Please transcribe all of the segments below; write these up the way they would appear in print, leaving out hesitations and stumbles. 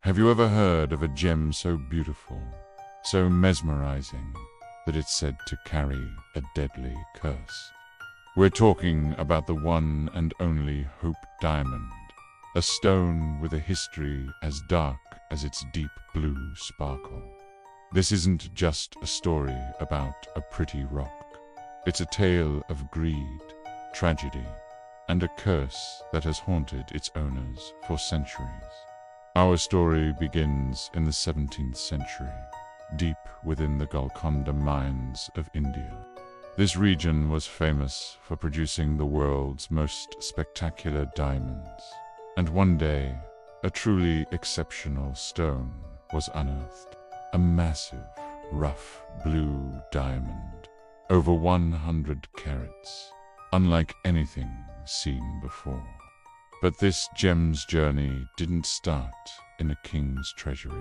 Have you ever heard of a gem so beautiful, so mesmerizing, that it's said to carry a deadly curse? We're talking about the one and only Hope Diamond, a stone with a history as dark as its deep blue sparkle. This isn't just a story about a pretty rock. It's a tale of greed, tragedy, and a curse that has haunted its owners for centuries. Our story begins in the 17th century, deep within the Golconda mines of India. This region was famous for producing the world's most spectacular diamonds. And one day, a truly exceptional stone was unearthed. A massive, rough blue diamond, over 100 carats, unlike anything seen before. But this gem's journey didn't start in a king's treasury.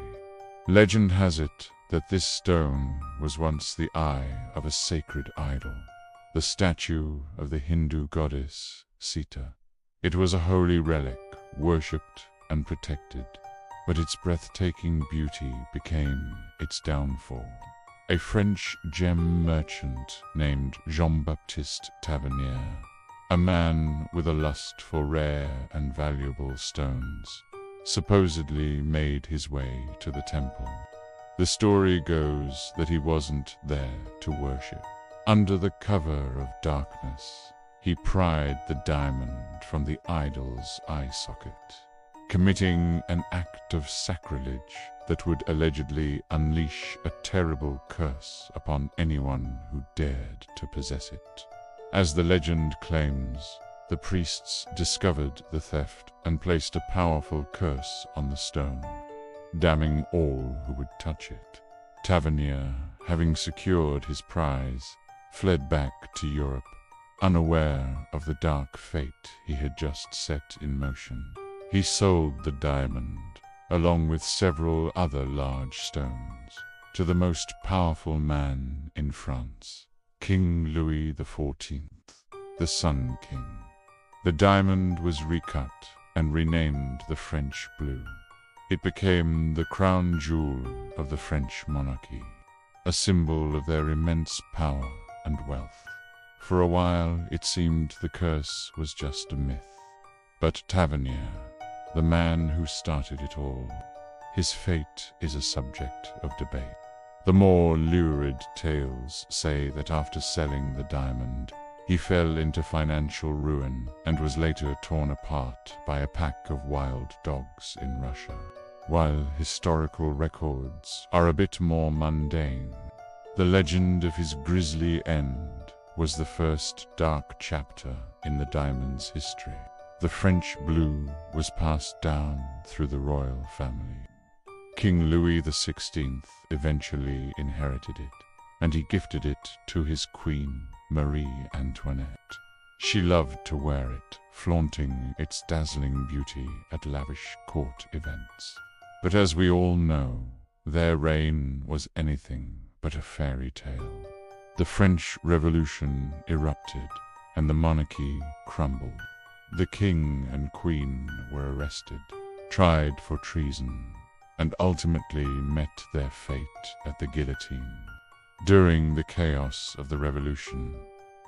Legend has it that this stone was once the eye of a sacred idol, the statue of the Hindu goddess Sita. It was a holy relic, worshipped and protected, but its breathtaking beauty became its downfall. A French gem merchant named Jean-Baptiste Tavernier, a man with a lust for rare and valuable stones, supposedly made his way to the temple. The story goes that he wasn't there to worship. Under the cover of darkness, he pried the diamond from the idol's eye socket, committing an act of sacrilege that would allegedly unleash a terrible curse upon anyone who dared to possess it. As the legend claims, the priests discovered the theft and placed a powerful curse on the stone, damning all who would touch it. Tavernier, having secured his prize, fled back to Europe, unaware of the dark fate he had just set in motion. He sold the diamond, along with several other large stones, to the most powerful man in France, King Louis XIV, the Sun King. The diamond was recut and renamed the French Blue. It became the crown jewel of the French monarchy, a symbol of their immense power and wealth. For a while, it seemed the curse was just a myth. But Tavernier, the man who started it all, his fate is a subject of debate. The more lurid tales say that after selling the diamond, he fell into financial ruin and was later torn apart by a pack of wild dogs in Russia. While historical records are a bit more mundane, the legend of his grisly end was the first dark chapter in the diamond's history. The French Blue was passed down through the royal family. King Louis XVI eventually inherited it, and he gifted it to his queen, Marie Antoinette. She loved to wear it, flaunting its dazzling beauty at lavish court events. But as we all know, their reign was anything but a fairy tale. The French Revolution erupted, and the monarchy crumbled. The king and queen were arrested, tried for treason, and ultimately met their fate at the guillotine. During the chaos of the revolution,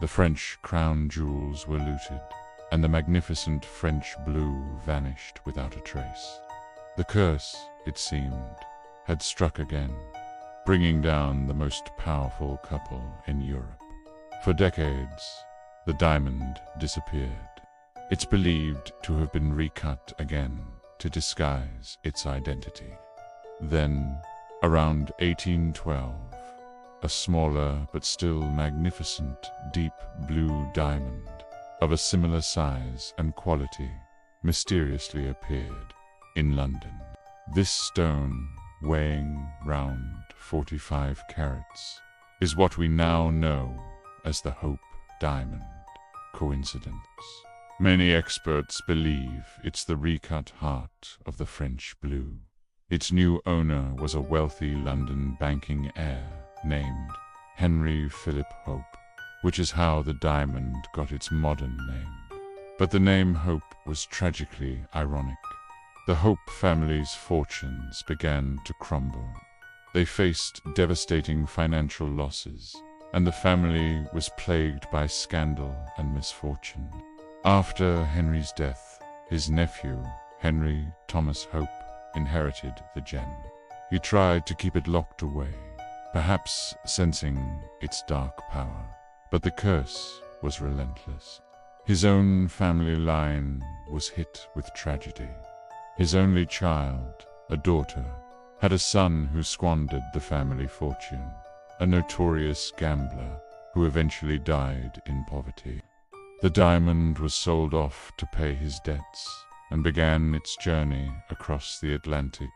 the French crown jewels were looted, and the magnificent French Blue vanished without a trace. The curse, it seemed, had struck again, bringing down the most powerful couple in Europe. For decades, the diamond disappeared. It's believed to have been recut again to disguise its identity. Then, around 1812, a smaller but still magnificent deep blue diamond of a similar size and quality mysteriously appeared in London. This stone, weighing round 45 carats, is what we now know as the Hope Diamond. Coincidence? Many experts believe it's the recut heart of the French Blue. Its new owner was a wealthy London banking heir named Henry Philip Hope, which is how the diamond got its modern name. But the name Hope was tragically ironic. The Hope family's fortunes began to crumble. They faced devastating financial losses, and the family was plagued by scandal and misfortune. After Henry's death, his nephew, Henry Thomas Hope, inherited the gem. He tried to keep it locked away, perhaps sensing its dark power, but the curse was relentless. His own family line was hit with tragedy. His only child, a daughter, had a son who squandered the family fortune, a notorious gambler who eventually died in poverty. The diamond was sold off to pay his debts and began its journey across the Atlantic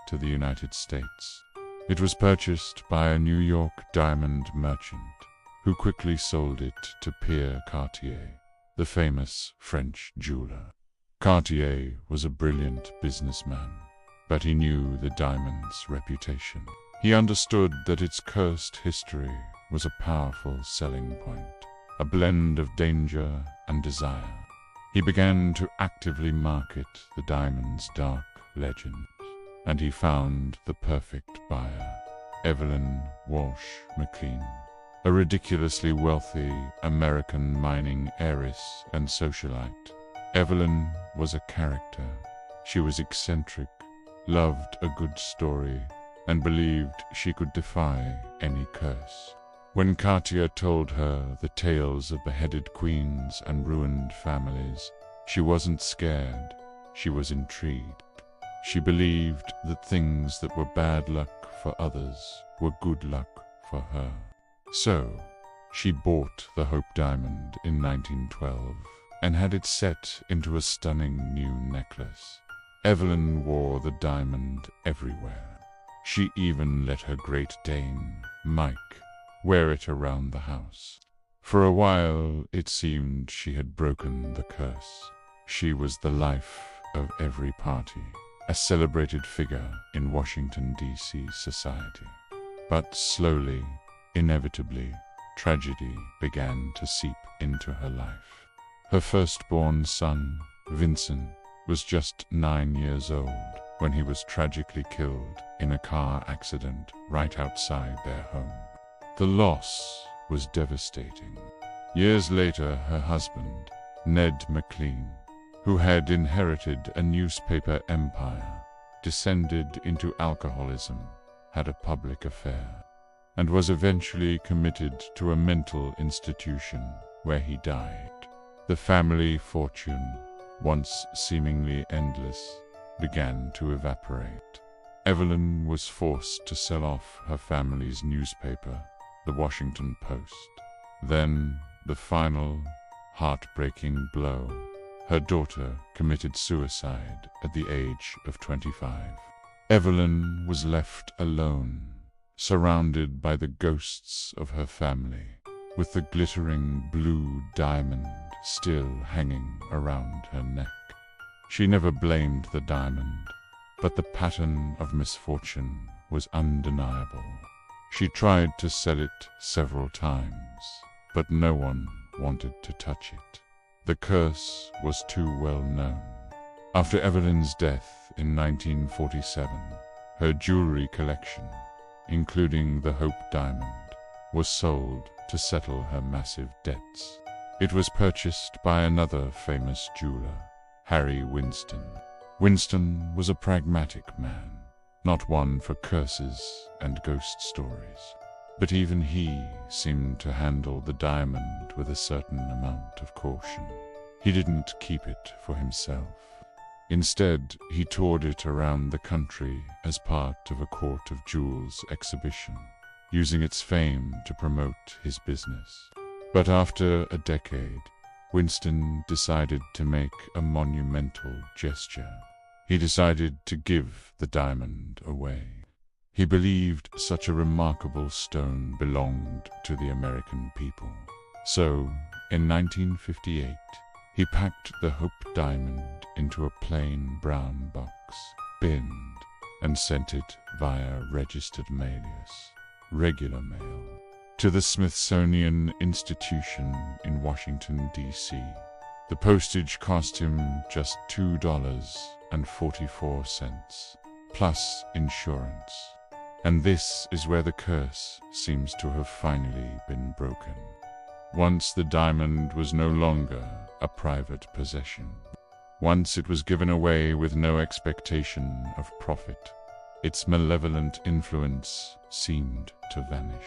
to the United States. It was purchased by a New York diamond merchant who quickly sold it to Pierre Cartier, the famous French jeweler. Cartier was a brilliant businessman, but he knew the diamond's reputation. He understood that its cursed history was a powerful selling point, a blend of danger and desire. He began to actively market the diamond's dark legend, and he found the perfect buyer, Evelyn Walsh McLean, a ridiculously wealthy American mining heiress and socialite. Evelyn was a character. She was eccentric, loved a good story, and believed she could defy any curse. When Cartier told her the tales of beheaded queens and ruined families, she wasn't scared, she was intrigued. She believed that things that were bad luck for others were good luck for her. So, she bought the Hope diamond in 1912 and had it set into a stunning new necklace. Evelyn wore the diamond everywhere. She even let her Great Dane, Mike, wear it around the house. For a while, it seemed she had broken the curse. She was the life of every party, a celebrated figure in Washington, D.C. society. But slowly, inevitably, tragedy began to seep into her life. Her firstborn son, Vincent, was just 9 years old when he was tragically killed in a car accident right outside their home. The loss was devastating. Years later, her husband, Ned McLean, who had inherited a newspaper empire, descended into alcoholism, had a public affair, and was eventually committed to a mental institution where he died. The family fortune, once seemingly endless, began to evaporate. Evelyn was forced to sell off her family's newspaper, the Washington Post. Then, the final, heartbreaking blow. Her daughter committed suicide at the age of 25. Evelyn was left alone, surrounded by the ghosts of her family, with the glittering blue diamond still hanging around her neck. She never blamed the diamond, but the pattern of misfortune was undeniable. She tried to sell it several times, but no one wanted to touch it. The curse was too well known. After Evelyn's death in 1947, her jewelry collection, including the Hope diamond, was sold to settle her massive debts. It was purchased by another famous jeweler, Harry Winston. Winston was a pragmatic man, not one for curses and ghost stories. But even he seemed to handle the diamond with a certain amount of caution. He didn't keep it for himself. Instead, he toured it around the country as part of a Court of Jewels exhibition, using its fame to promote his business. But after a decade, Winston decided to make a monumental gesture. He decided to give the diamond away. He believed such a remarkable stone belonged to the American people. So, in 1958, he packed the Hope diamond into a plain brown box, binned, and sent it via registered mailers, regular mail, to the Smithsonian Institution in Washington, D.C. The postage cost him just $2, $1.44, plus insurance. And this is where the curse seems to have finally been broken. Once the diamond was no longer a private possession. Once it was given away with no expectation of profit. Its malevolent influence seemed to vanish.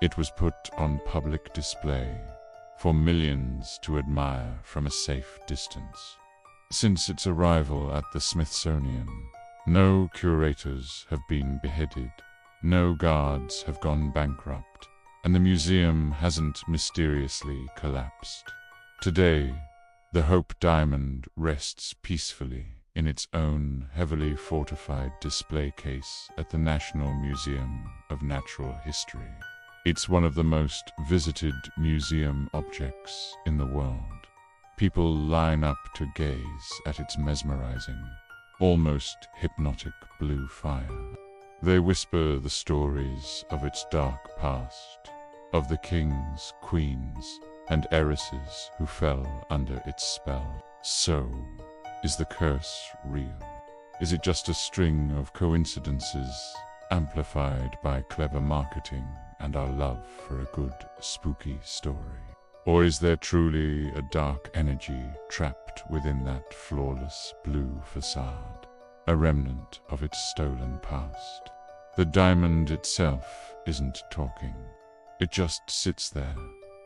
It was put on public display for millions to admire from a safe distance. Since its arrival at the Smithsonian, no curators have been beheaded, no guards have gone bankrupt, and the museum hasn't mysteriously collapsed. Today, the Hope Diamond rests peacefully in its own heavily fortified display case at the National Museum of Natural History. It's one of the most visited museum objects in the world. People line up to gaze at its mesmerizing, almost hypnotic blue fire. They whisper the stories of its dark past, of the kings, queens, and heiresses who fell under its spell. So, is the curse real? Is it just a string of coincidences amplified by clever marketing and our love for a good, spooky story? Or is there truly a dark energy trapped within that flawless blue facade, a remnant of its stolen past? The diamond itself isn't talking. It just sits there,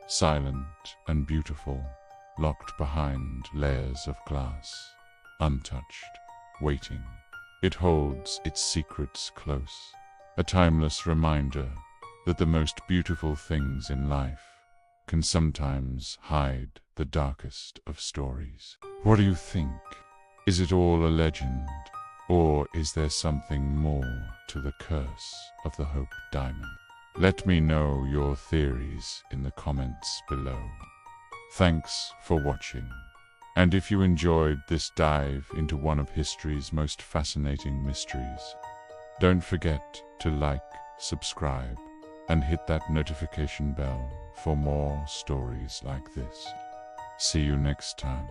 silent and beautiful, locked behind layers of glass, untouched, waiting. It holds its secrets close, a timeless reminder that the most beautiful things in life can sometimes hide the darkest of stories. What do you think? Is it all a legend, or is there something more to the curse of the Hope Diamond? Let me know your theories in the comments below. Thanks for watching. And if you enjoyed this dive into one of history's most fascinating mysteries, don't forget to like, subscribe, and hit that notification bell for more stories like this. See you next time.